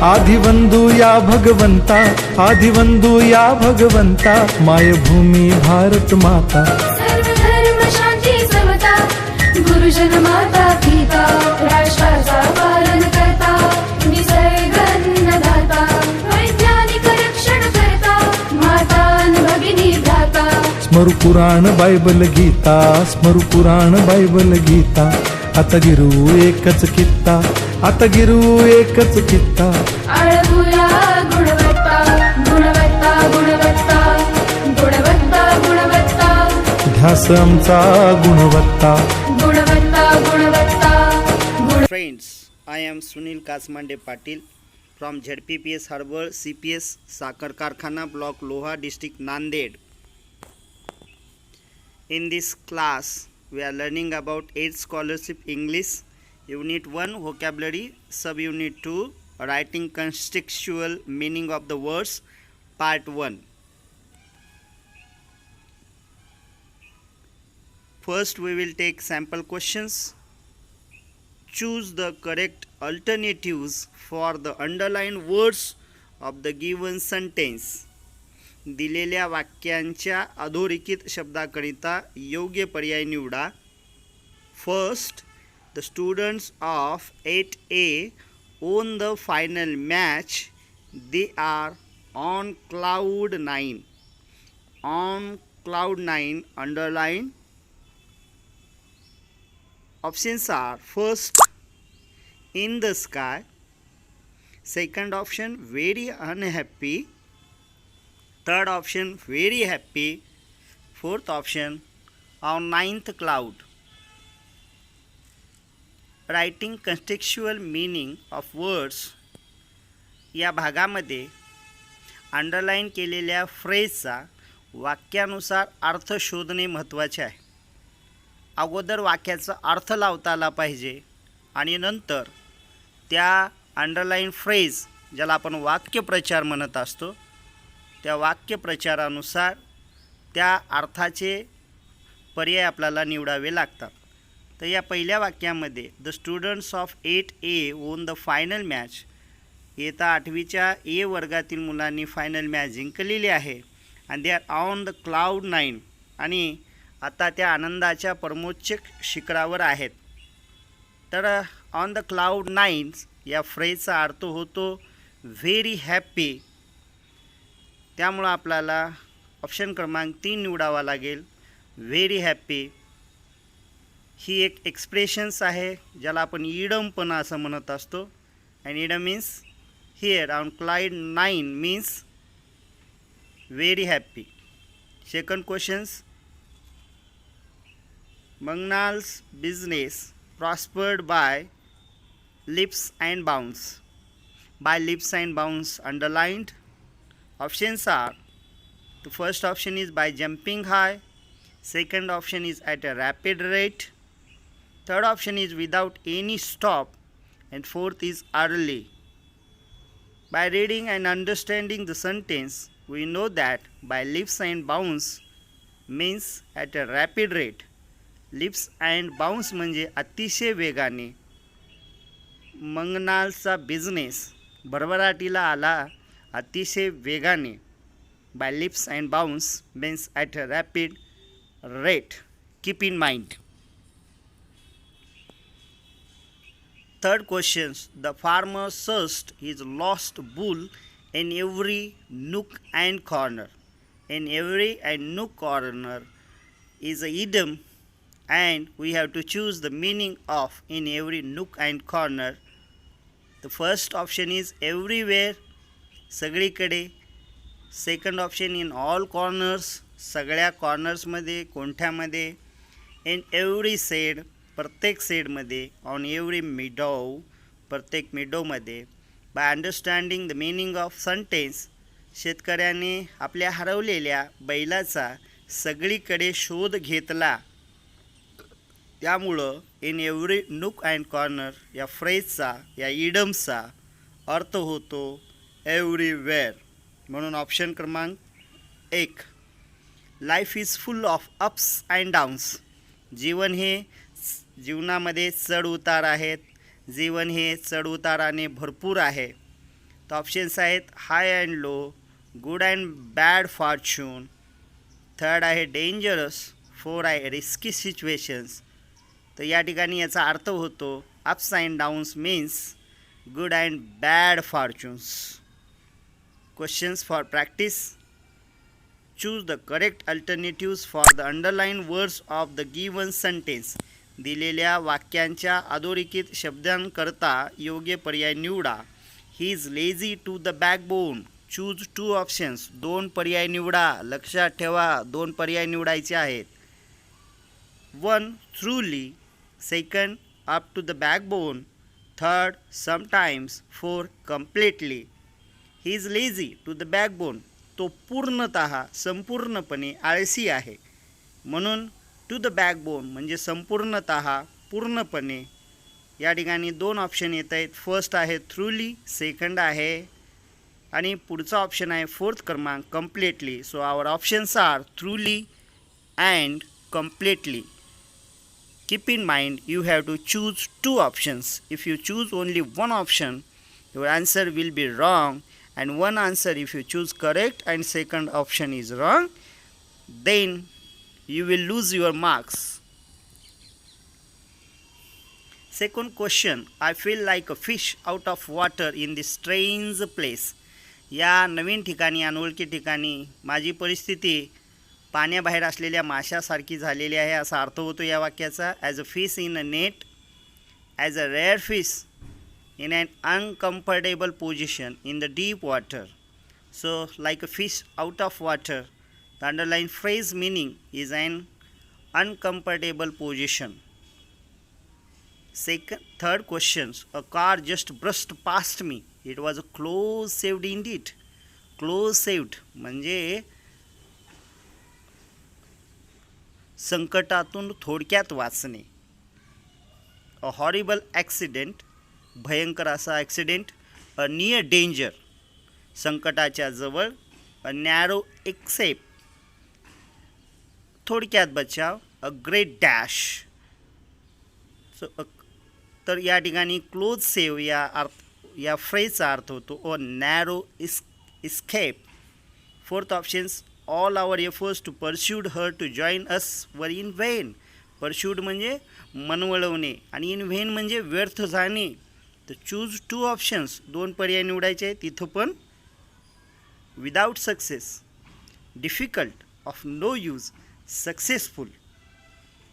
आदिवंदू या भगवंता, आदिवंदू या भगवंता, मायभूमी भारत माता. सर्व धर्म शांती समता, गुरुजन माता पिता, राष्ट्राचा पालन करता, निसर्ग अन्नदाता, वैज्ञानिक रक्षण करता, माता अन भगिनी भ्राता. स्मरू पुराण बायबल गीता, स्मरू पुराण बायबल गीता. आता गिरवू एकच कित्ता, आता गिरवू एकच कित्ता. आळवूया गुणवत्ता, गुणवत्ता, गुणवत्ता, गुणवत्ता, गुणवत्ता, ध्यास आमचा गुणवत्ता. गुणवत्ता, गुणवत्ता. Friends, I am Sunil Kasmande Patil from ZPPS Harbor CPS Sakar Karkhana Block Loha District Nanded. In this class we are learning about 8 scholarship English, unit 1 vocabulary, sub unit 2 writing contextual meaning of the words, part 1. First we will take sample questions. Choose the correct alternatives for the underlined words of the given sentence. दिलेल्या वाक्यांच्या अधोरेखित शब्दाकरिता योग्य पर्याय निवडा. First, the students of 8A on the final match. They are on cloud 9. On cloud 9 underline. Options are: first, in the sky. Second option, very unhappy. Third option, very happy. Fourth option, on 9th cloud. Writing contextual meaning of words. या भागामध्ये underline केलेल्या फ्रेजचा वाक्यानुसार अर्थ शोधणे महत्त्वाचे आहे. अगोदर वाक्याचा अर्थ लावता आला पाहिजे आणि नंतर त्या अंडरलाईन फ्रेज, ज्याला आपण वाक्यप्रचार म्हणत असतो, त्या वाक्यप्रचारानुसार त्या अर्थाचे पर्याय आपल्याला निवडावे लागतात. तर या पहिल्या वाक्यामध्ये the students of 8A on the final match. इयत्ता 8वीच्या ए वर्गातील मुलांनी फायनल मॅच जिंकलेली आहे. आणि they are on the cloud 9. आणि आता त्या आनंदाच्या परमोच्च शिखरावर आहेत. तर ऑन द क्लाउड 9 या फ्रेजचा अर्थ होतो व्हेरी हॅपी. त्यामुळं आपल्याला ऑप्शन क्रमांक 3 निवडावा लागेल, व्हेरी हॅपी. ही एक एक्सप्रेशन्स आहे ज्याला आपण इडमपणा असं म्हणत असतो. And idem means here on cloud 9 means very happy. Second questions. Mangnal's business prospered by leaps and bounds. By leaps and bounds underlined. Options are: the first option is by jumping high. Second option is at a rapid rate. Third option is without any stop. And fourth is early. By reading and understanding the sentence, we know that by leaps and bounds means at a rapid rate. Leaps and bounds म्हणजे अतिशय वेगाने. मंगनालचा business भरभराटीला आला अतिशय वेगाने. By leaps and bounds means at a rapid rate. Keep in mind. Third question. The farmer searched his lost bull in every nook and corner. In every and nook corner is a idiom. And we have to choose the meaning of in every nook and corner. The first option is everywhere, सगळीकडे. Second option in all corners, सगळ्या कॉर्नर्समध्ये, कोणत्यामध्ये. In every shade, प्रत्येक शेडमध्ये. On every meadow, प्रत्येक meadowमध्ये. By understanding the meaning of sentence, शेतकऱ्याने आपल्या हरवलेल्या बैलाचा सगळीकडे शोध घेतला. त्यामुळं in every nook and corner या फ्रेजचा, या इडमचा अर्थ होतो एव्हरीवेअर. म्हणून ऑप्शन क्रमांक 1. Life is full of ups and downs. जीवनामध्ये चढ उतार आहेत. जीवन हे चढ उताराने भरपूर आहे. तर ऑप्शन्स आहेत high and low, good and bad fortune, third आहे डेंजरस, फोर आहे रिस्की सिच्युएशन्स. तर या ठिकाणी याचा अर्थ होतो ups and downs means good and bad fortunes. Questions for practice. Choose the correct alternatives for the underline words of the given sentence. दिलेल्या वाक्यांच्या अधोरेखित शब्दांकरता योग्य पर्याय निवडा. He is lazy to the backbone. Choose 2 options. 2 पर्याय निवडा. लक्षात ठेवा 2 पर्याय निवडायचे आहेत. 1 truly, second up to the backbone, third sometimes, 4 completely. He is lazy to the backbone. तो पूर्णतः संपूर्णपणे आळसी आहे. म्हणून टू द बॅकबोन म्हणजे संपूर्णतः पूर्णपणे. या ठिकाणी 2 ऑप्शन येत आहेत. फर्स्ट आहे थ्रूली, सेकंड आहे आणि पुढचा ऑप्शन आहे फोर्थ क्रमांक completely. So our options are truly and completely. Keep in mind you have to choose 2 options. If you choose only one option, your answer will be wrong, and one answer if you choose correct and second option is wrong, then you will lose your marks. Second question, I feel like a fish out of water in this strange place. या नवीन ठिकाणी अनोळखी ठिकाणी माझी परिस्थिती पाण्याबाहेर असलेल्या माशासारखी झालेली आहे असा अर्थ होतो या वाक्याचा. As a fish in a net, as a rare fish in an uncomfortable position in the deep water. So like a fish out of water. The underlined phrase meaning is an uncomfortable position. Third questions. A car just brushed past me. It was a close saved indeed. Close saved म्हणजे संकटातून थोडक्यात वाचणे. A horrible accident, भयंकर असा accident. अ near danger, संकटाच्या जवळ. अ narrow accept, थोडक्यात बचाव. A great dash. सो तर या ठिकाणी क्लोज सेव्ह या फ्रेजचा अर्थ होतो a narrow escape. Fourth options, all our efforts to persuade her to join us were in when. Pursued म्हणजे मनवळवणे आणि इन व्हेन म्हणजे व्यर्थ जाणे. तर चूज 2 ऑप्शन्स. 2 पर्याय निवडायचे आहेत. तिथं पण without success, difficult, of no use, successful.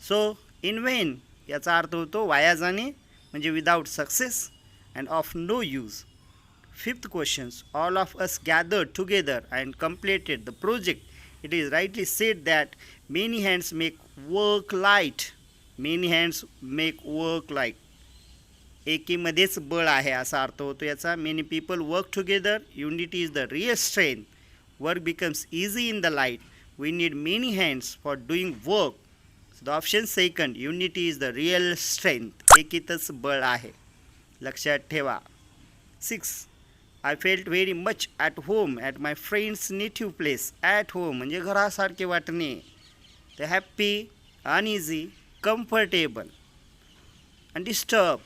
So in vain याचा अर्थ होतो वाया जाणे म्हणजे without success and of no use. Fifth questions, all of us gathered together and completed the project. It is rightly said that many hands make work light. Many hands make work light. एकीमध्येच बळ आहे असा अर्थ होतो याचा. Many people work together. Unity is the real strength. Work becomes easy in the light. We need many hands for doing work. The option second, unity is the real strength. एकीतच बळ आहे, लक्षात ठेवा. 6, I felt very much at home at my friends native place. At home म्हणजे घरासारखे वाटणे. The happy, uneasy, comfortable आणि disturb.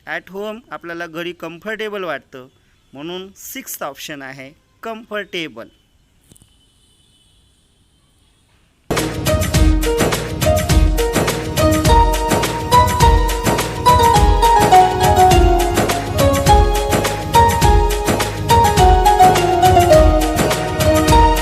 At home आपल्याला घरी कम्फर्टेबल वाटतं म्हणून 6th ऑप्शन आहे कम्फर्टेबल.